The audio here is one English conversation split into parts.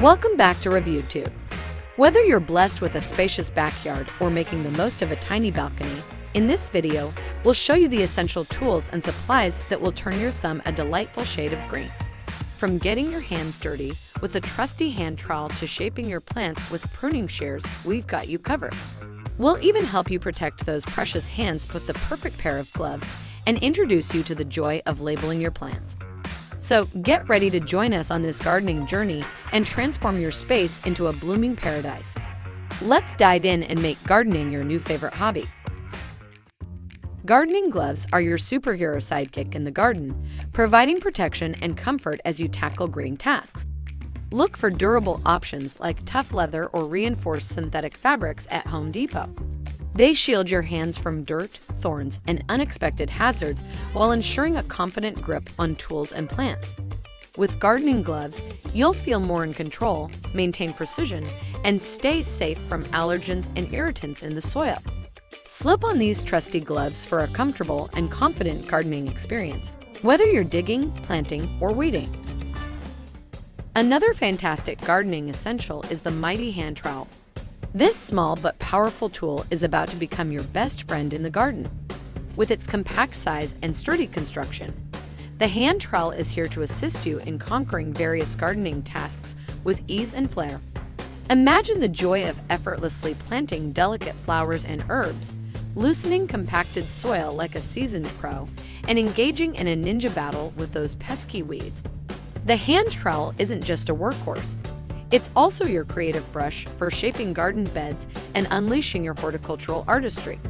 Welcome back to ReviewTube. Whether you're blessed with a spacious backyard or making the most of a tiny balcony, in this video, we'll show you the essential tools and supplies that will turn your thumb a delightful shade of green. From getting your hands dirty with a trusty hand trowel to shaping your plants with pruning shears, we've got you covered. We'll even help you protect those precious hands with the perfect pair of gloves and introduce you to the joy of labeling your plants. So get ready to join us on this gardening journey and transform your space into a blooming paradise. Let's dive in and make gardening your new favorite hobby. Gardening gloves are your superhero sidekick in the garden, providing protection and comfort as you tackle green tasks. Look for durable options like tough leather or reinforced synthetic fabrics at Home Depot. They shield your hands from dirt, thorns, and unexpected hazards while ensuring a confident grip on tools and plants. With gardening gloves, you'll feel more in control, maintain precision, and stay safe from allergens and irritants in the soil. Slip on these trusty gloves for a comfortable and confident gardening experience, whether you're digging, planting, or weeding. Another fantastic gardening essential is the mighty hand trowel. This small but powerful tool is about to become your best friend in the garden. With its compact size and sturdy construction, the hand trowel is here to assist you in conquering various gardening tasks with ease and flair. Imagine the joy of effortlessly planting delicate flowers and herbs, loosening compacted soil like a seasoned pro, and engaging in a ninja battle with those pesky weeds. The hand trowel isn't just a workhorse. It's also your creative brush for shaping garden beds and unleashing your horticultural artistry.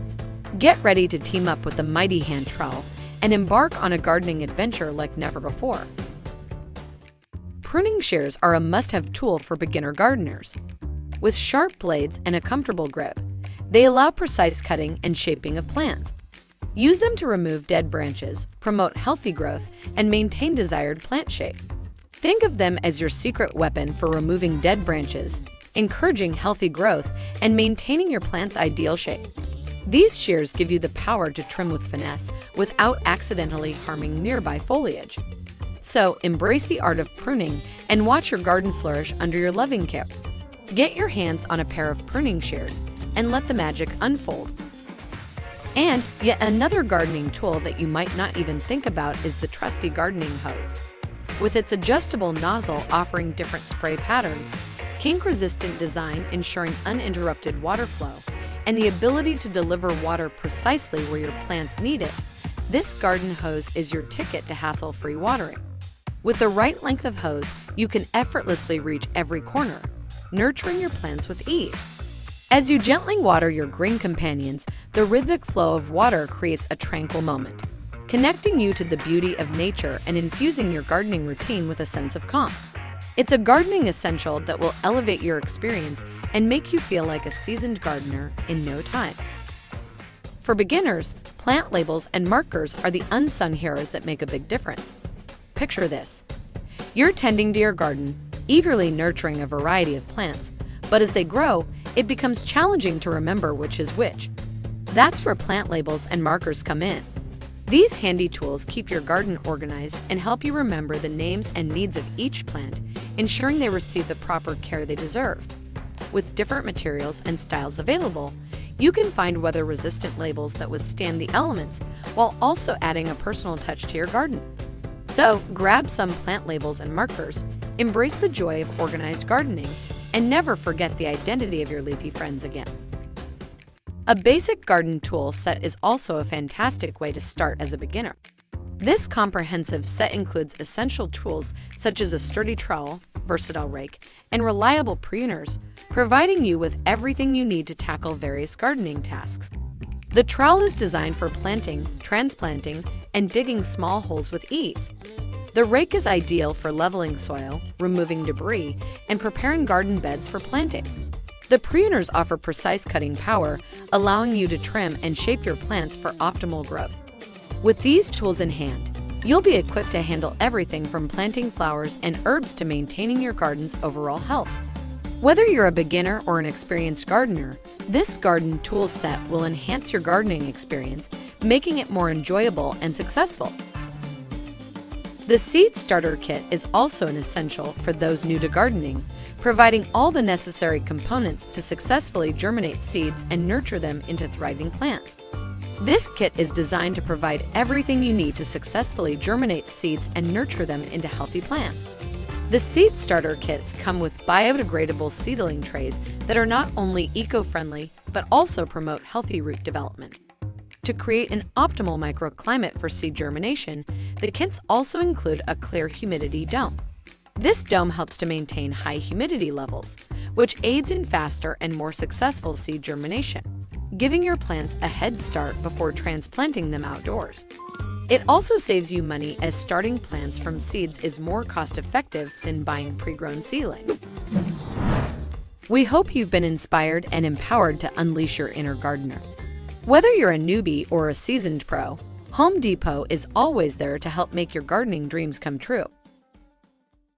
Get ready to team up with the mighty hand trowel and embark on a gardening adventure like never before. Pruning shears are a must-have tool for beginner gardeners. With sharp blades and a comfortable grip, they allow precise cutting and shaping of plants. Use them to remove dead branches, promote healthy growth, and maintain desired plant shape. Think of them as your secret weapon for removing dead branches, encouraging healthy growth, and maintaining your plant's ideal shape. These shears give you the power to trim with finesse without accidentally harming nearby foliage. So embrace the art of pruning and watch your garden flourish under your loving care. Get your hands on a pair of pruning shears and let the magic unfold. And yet another gardening tool that you might not even think about is the trusty gardening hose. With its adjustable nozzle offering different spray patterns, kink-resistant design ensuring uninterrupted water flow, and the ability to deliver water precisely where your plants need it, this garden hose is your ticket to hassle-free watering. With the right length of hose, you can effortlessly reach every corner, nurturing your plants with ease. As you gently water your green companions, the rhythmic flow of water creates a tranquil moment, connecting you to the beauty of nature and infusing your gardening routine with a sense of calm. It's a gardening essential that will elevate your experience and make you feel like a seasoned gardener in no time. For beginners, plant labels and markers are the unsung heroes that make a big difference. Picture this. You're tending to your garden, eagerly nurturing a variety of plants, but as they grow, it becomes challenging to remember which is which. That's where plant labels and markers come in. These handy tools keep your garden organized and help you remember the names and needs of each plant, ensuring they receive the proper care they deserve. With different materials and styles available, you can find weather-resistant labels that withstand the elements while also adding a personal touch to your garden. So grab some plant labels and markers, embrace the joy of organized gardening, and never forget the identity of your leafy friends again. A basic garden tool set is also a fantastic way to start as a beginner. This comprehensive set includes essential tools such as a sturdy trowel, versatile rake, and reliable pruners, providing you with everything you need to tackle various gardening tasks. The trowel is designed for planting, transplanting, and digging small holes with ease. The rake is ideal for leveling soil, removing debris, and preparing garden beds for planting. The pruners offer precise cutting power, allowing you to trim and shape your plants for optimal growth. With these tools in hand, you'll be equipped to handle everything from planting flowers and herbs to maintaining your garden's overall health. Whether you're a beginner or an experienced gardener, this garden tool set will enhance your gardening experience, making it more enjoyable and successful. The Seed Starter Kit is also an essential for those new to gardening, providing all the necessary components to successfully germinate seeds and nurture them into thriving plants. This kit is designed to provide everything you need to successfully germinate seeds and nurture them into healthy plants. The Seed Starter Kits come with biodegradable seedling trays that are not only eco-friendly, but also promote healthy root development. To create an optimal microclimate for seed germination, the kits also include a clear humidity dome. This dome helps to maintain high humidity levels, which aids in faster and more successful seed germination, giving your plants a head start before transplanting them outdoors. It also saves you money, as starting plants from seeds is more cost-effective than buying pre-grown seedlings. We hope you've been inspired and empowered to unleash your inner gardener. Whether you're a newbie or a seasoned pro, Home Depot is always there to help make your gardening dreams come true.